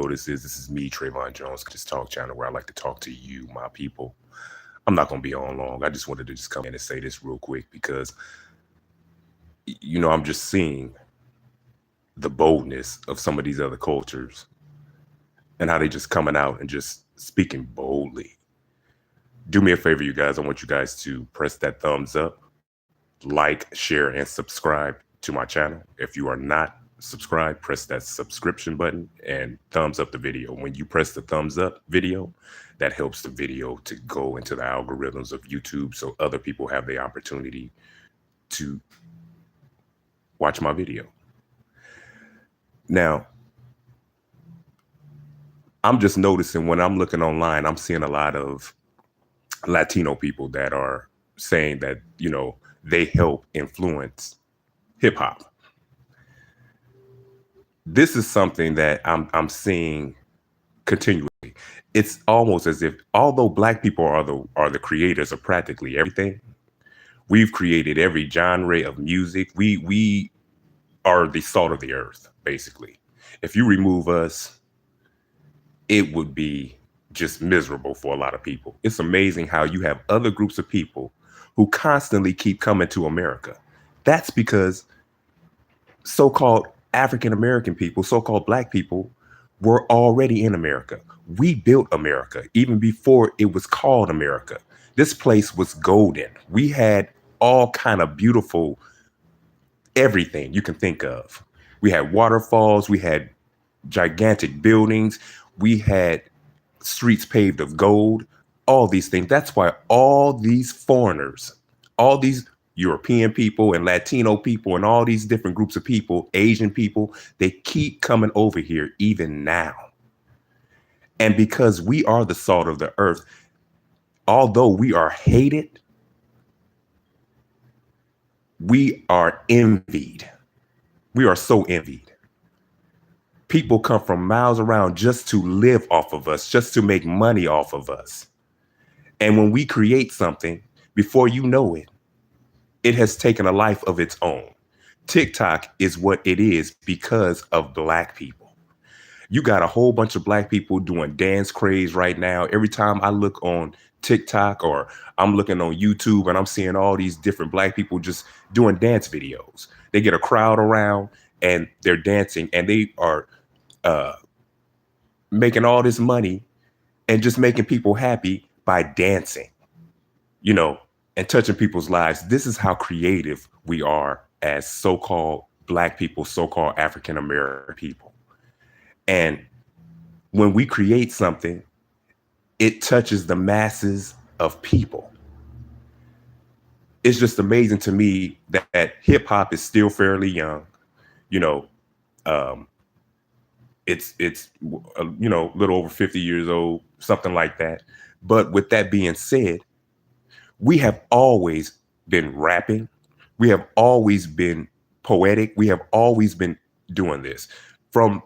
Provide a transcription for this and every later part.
know this is me, Travon Jones, this talk channel where I like to talk to you, my people. I'm not gonna be on long. I just wanted to just come in and say this real quick because I'm just seeing the boldness of some of these other cultures and how they just coming out and just speaking boldly. Do me a favor, you guys. I want you guys to press that thumbs up, like, share, and subscribe to my channel. If you are not subscribed, press that subscription button and thumbs up the video. When you press the thumbs up video, that helps the video to go into the algorithms of YouTube so other people have the opportunity to watch my video. Now, I'm just noticing when I'm looking online, I'm seeing a lot of Latino people that are saying that, they help influence hip hop. This is something that I'm seeing continuously. It's almost as if, although Black people are the creators of practically everything, we've created every genre of music. We are the salt of the earth, basically. If you remove us, it would be just miserable for a lot of people. It's amazing how you have other groups of people who constantly keep coming to America. That's because so-called African American people, so-called Black people, were already in America. We built America even before it was called America. This place was golden. We had all kind of beautiful everything you can think of. We had waterfalls, we had gigantic buildings, we had streets paved of gold, all these things. That's why all these foreigners, all these European people and Latino people and all these different groups of people, Asian people, they keep coming over here even now. And because we are the salt of the earth, although we are hated, we are envied. We are so envied. People come from miles around just to live off of us, just to make money off of us. And when we create something, before you know it, it has taken a life of its own. TikTok is what it is because of Black people. You got a whole bunch of Black people doing dance craze right now. Every time I look on TikTok or I'm looking on YouTube and I'm seeing all these different Black people just doing dance videos. They get a crowd around and they're dancing and they are making all this money and just making people happy by dancing, and touching people's lives. This is how creative we are as so-called Black people, so-called African American people. And when we create something, it touches the masses of people. It's just amazing to me that hip hop is still fairly young. It's a little over 50 years old, something like that. But with that being said, we have always been rapping. We have always been poetic. We have always been doing this from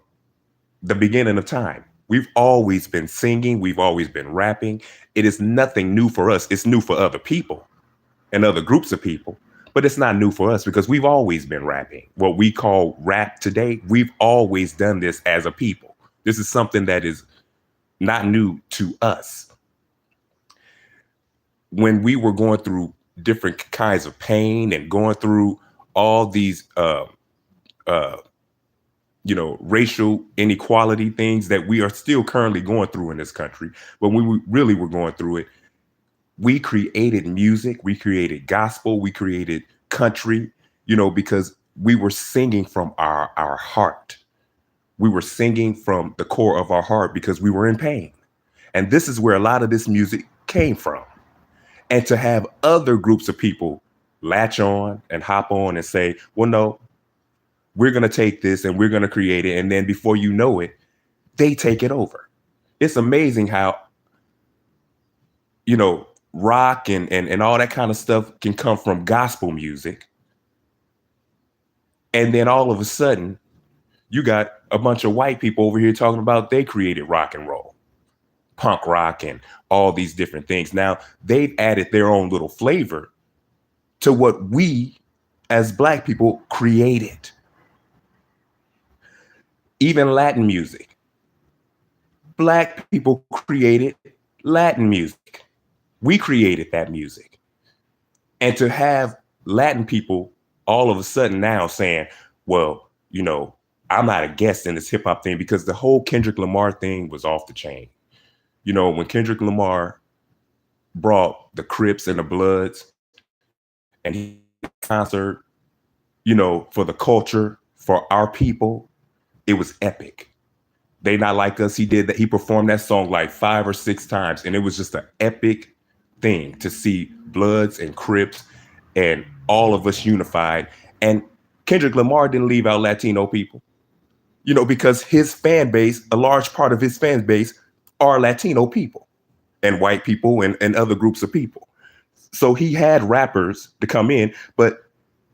the beginning of time. We've always been singing. We've always been rapping. It is nothing new for us. It's new for other people and other groups of people, but it's not new for us because we've always been rapping. What we call rap today, we've always done this as a people. This is something that is not new to us. When we were going through different kinds of pain and going through all these, racial inequality things that we are still currently going through in this country, but when we really were going through it, we created music, we created gospel, we created country, because we were singing from our heart. We were singing from the core of our heart because we were in pain. And this is where a lot of this music came from. And to have other groups of people latch on and hop on and say, well, no, we're going to take this and we're going to create it. And then before you know it, they take it over. It's amazing how, rock and all that kind of stuff can come from gospel music. And then all of a sudden, you got a bunch of white people over here talking about they created rock and roll, punk rock, and all these different things. Now, they've added their own little flavor to what we as Black people created. Even Latin music. Black people created Latin music. We created that music. And to have Latin people all of a sudden now saying, well, I'm not a guest in this hip hop thing, because the whole Kendrick Lamar thing was off the chain. When Kendrick Lamar brought the Crips and the Bloods and he concert, for the culture, for our people, it was epic. They Not Like Us, he did that. He performed that song like 5 or 6 times. And it was just an epic thing to see Bloods and Crips and all of us unified. And Kendrick Lamar didn't leave out Latino people, because his fan base, a large part of his fan base are Latino people and white people and other groups of people. So he had rappers to come in, but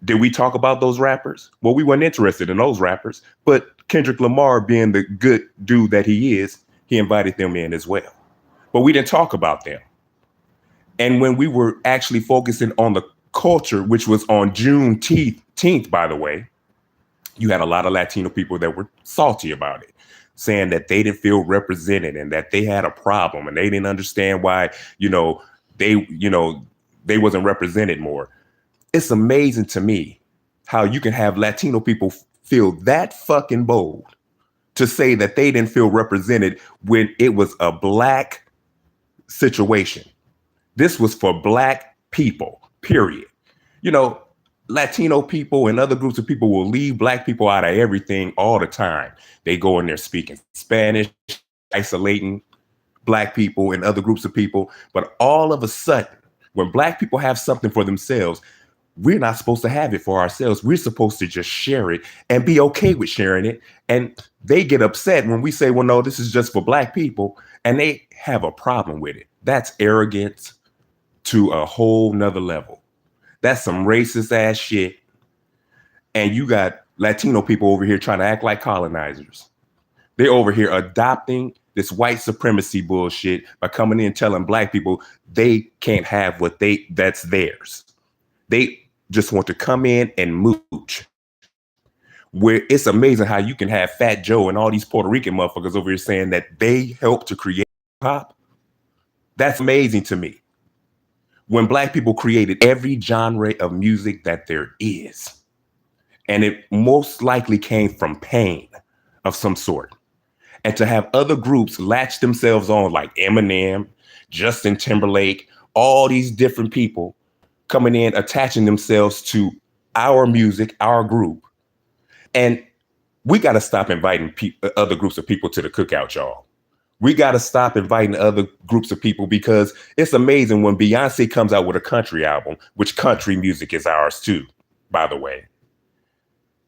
did we talk about those rappers? Well, we weren't interested in those rappers, but Kendrick Lamar, being the good dude that he is, he invited them in as well. But we didn't talk about them. And when we were actually focusing on the culture, which was on Juneteenth, by the way, you had a lot of Latino people that were salty about it, saying that they didn't feel represented and that they had a problem and they didn't understand why, they wasn't represented more. It's amazing to me how you can have Latino people feel that fucking bold to say that they didn't feel represented when it was a Black situation. This was for Black people, period. Latino people and other groups of people will leave Black people out of everything all the time. They go in there speaking Spanish, isolating Black people and other groups of people. But all of a sudden, when Black people have something for themselves, we're not supposed to have it for ourselves. We're supposed to just share it and be okay with sharing it. And they get upset when we say, well, no, this is just for Black people. And they have a problem with it. That's arrogance to a whole nother level. That's some racist ass shit. And you got Latino people over here trying to act like colonizers. They're over here adopting this white supremacy bullshit by coming in telling Black people they can't have that's theirs. They just want to come in and mooch. Where it's amazing how you can have Fat Joe and all these Puerto Rican motherfuckers over here saying that they helped to create pop. That's amazing to me. When Black people created every genre of music that there is, and it most likely came from pain of some sort. And to have other groups latch themselves on, like Eminem, Justin Timberlake, all these different people coming in, attaching themselves to our music, our group. And we got to stop inviting other groups of people to the cookout, y'all. We got to stop inviting other groups of people, because it's amazing when Beyonce comes out with a country album, which country music is ours too, by the way.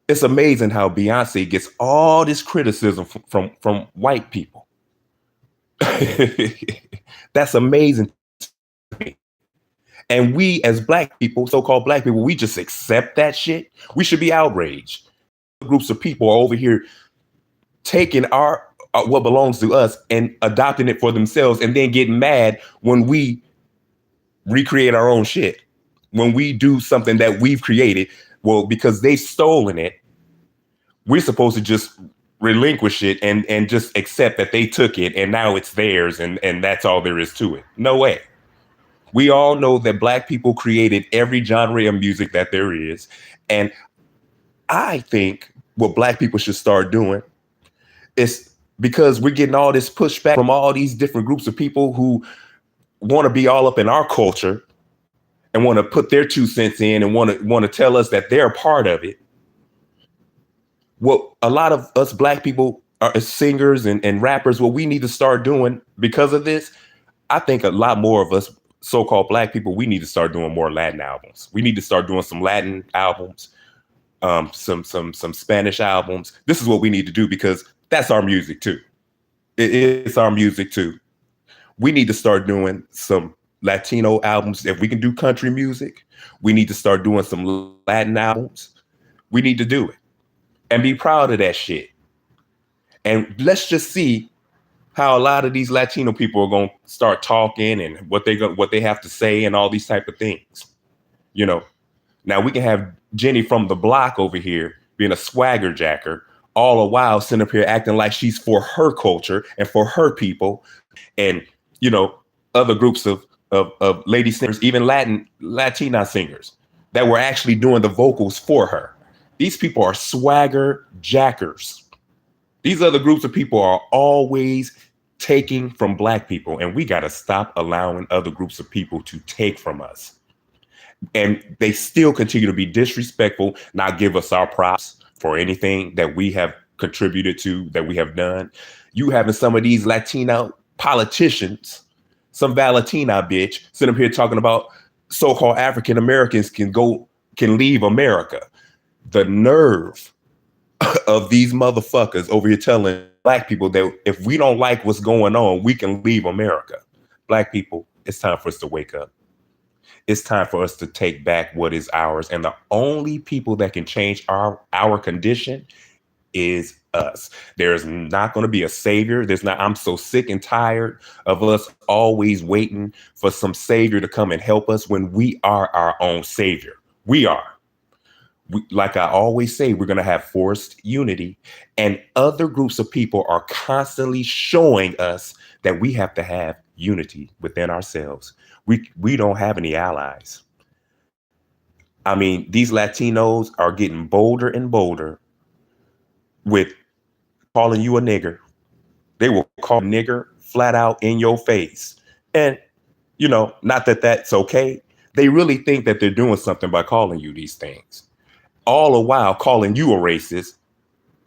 It's amazing how Beyonce gets all this criticism from white people. That's amazing to me. And we as Black people, so-called Black people, we just accept that shit. We should be outraged. Groups of people are over here taking our what belongs to us and adopting it for themselves, and then getting mad when we recreate our own shit. When we do something that we've created, well, because they've stolen it, we're supposed to just relinquish it and just accept that they took it and now it's theirs and that's all there is to it. No way. We all know that Black people created every genre of music that there is. And I think what Black people should start doing is, because we're getting all this pushback from all these different groups of people who want to be all up in our culture and want to put their 2 cents in and want to tell us that they're a part of it. What a lot of us Black people are singers and rappers, what we need to start doing because of this, I think a lot more of us so-called Black people, we need to start doing more Latin albums. We need to start doing some Latin albums, some Spanish albums. This is what we need to do, because that's our music too. It's our music too. We need to start doing some Latino albums. If we can do country music, we need to start doing some Latin albums. We need to do it and be proud of that shit. And let's just see how a lot of these Latino people are going to start talking and what they have to say and all these type of things. Now we can have Jenny from the block over here being a swagger jacker all the while sitting up here acting like she's for her culture and for her people, and you know, other groups of lady singers, even Latina singers that were actually doing the vocals for her. These people are swagger jackers. These other groups of people are always taking from black people, and we got to stop allowing other groups of people to take from us. And they still continue to be disrespectful, not give us our props for anything that we have contributed to, that we have done. You having some of these Latino politicians, some Valatina bitch, sitting up here talking about so-called African Americans can leave America. The nerve of these motherfuckers over here telling black people that if we don't like what's going on, we can leave America. Black people, it's time for us to wake up. It's time for us to take back what is ours. And the only people that can change our condition is us. There's not going to be a savior. I'm so sick and tired of us always waiting for some savior to come and help us when we are our own savior. We are. Like I always say, we're going to have forced unity, and other groups of people are constantly showing us that we have to have unity within ourselves. We don't have any allies. I mean, these Latinos are getting bolder and bolder with calling you a nigger. They will call a nigger flat out in your face. And, not that that's okay. They really think that they're doing something by calling you these things. All the while calling you a racist.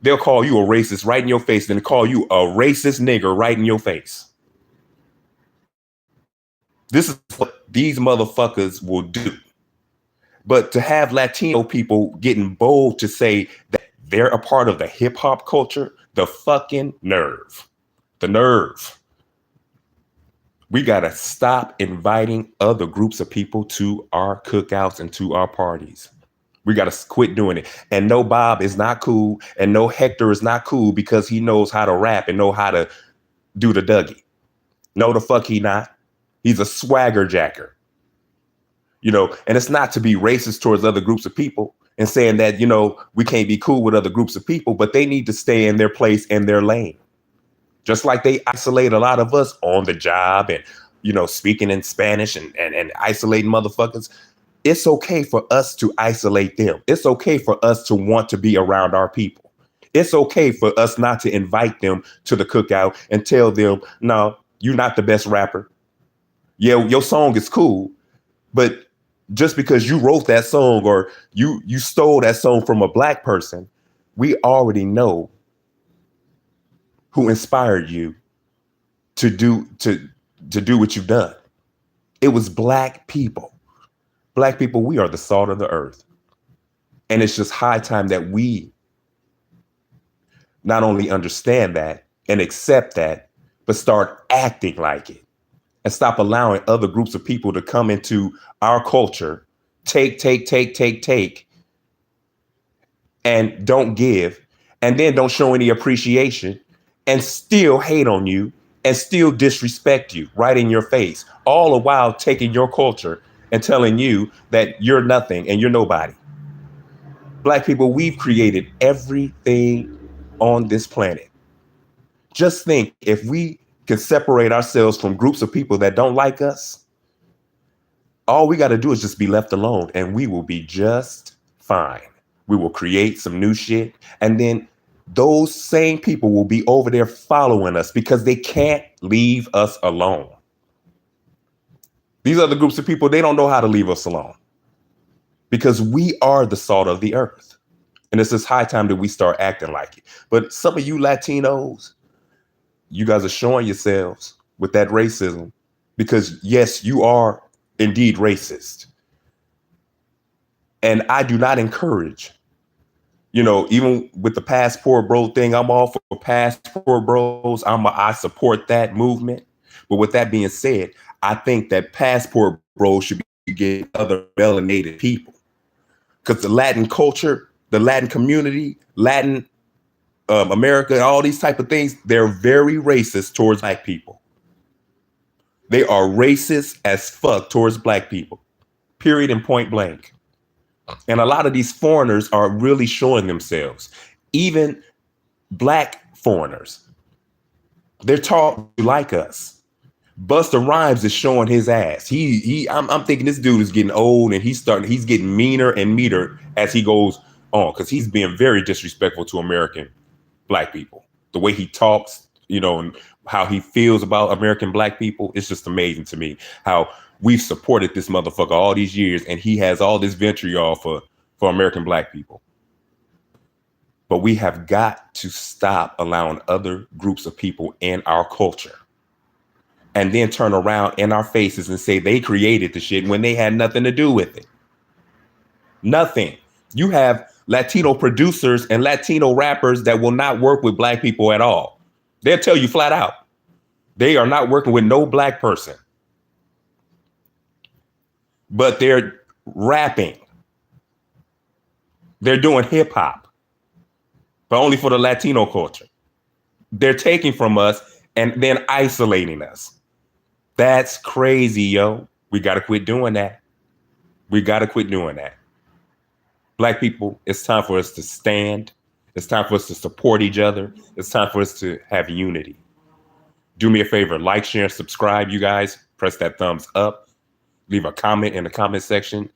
They'll call you a racist right in your face, then call you a racist nigger right in your face. This is what these motherfuckers will do. But to have Latino people getting bold to say that they're a part of the hip hop culture, the fucking nerve. The nerve. We got to stop inviting other groups of people to our cookouts and to our parties. We got to quit doing it. And no, Bob is not cool. And no, Hector is not cool because he knows how to rap and know how to do the Dougie. No, the fuck he not. He's a swagger jacker. And it's not to be racist towards other groups of people and saying that, we can't be cool with other groups of people, but they need to stay in their place and their lane. Just like they isolate a lot of us on the job and, speaking in Spanish and isolating motherfuckers. It's okay for us to isolate them. It's okay for us to want to be around our people. It's okay for us not to invite them to the cookout and tell them, no, you're not the best rapper. Yeah, your song is cool, but just because you wrote that song or you stole that song from a black person, we already know who inspired you to do what you've done. It was black people. Black people, we are the salt of the earth. And it's just high time that we not only understand that and accept that, but start acting like it. And stop allowing other groups of people to come into our culture, take, and don't give, and then don't show any appreciation, and still hate on you, and still disrespect you right in your face, all the while taking your culture and telling you that you're nothing and you're nobody. Black people, we've created everything on this planet. Just think, if we can separate ourselves from groups of people that don't like us, all we got to do is just be left alone and we will be just fine. We will create some new shit. And then those same people will be over there following us because they can't leave us alone. These other groups of people, they don't know how to leave us alone because we are the salt of the earth. And it's just high time that we start acting like it. But some of you Latinos, you guys are showing yourselves with that racism because, yes, you are indeed racist. And I do not encourage, even with the passport bro thing, I'm all for passport bros. I support that movement. But with that being said, I think that passport bros should be getting other melanated people because the Latin culture, the Latin community, Latin America, all these type of things, they're very racist towards black people. They are racist as fuck towards black people, period and point blank. And a lot of these foreigners are really showing themselves. Even black foreigners. They're taught like us. Busta Rhymes is showing his ass. I'm thinking this dude is getting old and he's getting meaner and meaner as he goes on, because he's being very disrespectful to American black people. The way he talks, and how he feels about American black people, it's just amazing to me how we've supported this motherfucker all these years, and he has all this vitriol for American black people. But we have got to stop allowing other groups of people in our culture and then turn around in our faces and say they created the shit when they had nothing to do with it. Nothing. You have Latino producers and Latino rappers that will not work with black people at all. They'll tell you flat out, they are not working with no black person. But they're rapping. They're doing hip hop, but only for the Latino culture. They're taking from us and then isolating us. That's crazy, yo. We got to quit doing that. We got to quit doing that. Black people, it's time for us to stand. It's time for us to support each other. It's time for us to have unity. Do me a favor, like, share, and subscribe, you guys. Press that thumbs up. Leave a comment in the comment section.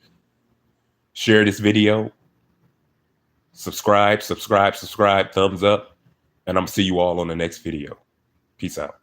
Share this video. Subscribe, thumbs up. And I'm going to see you all on the next video. Peace out.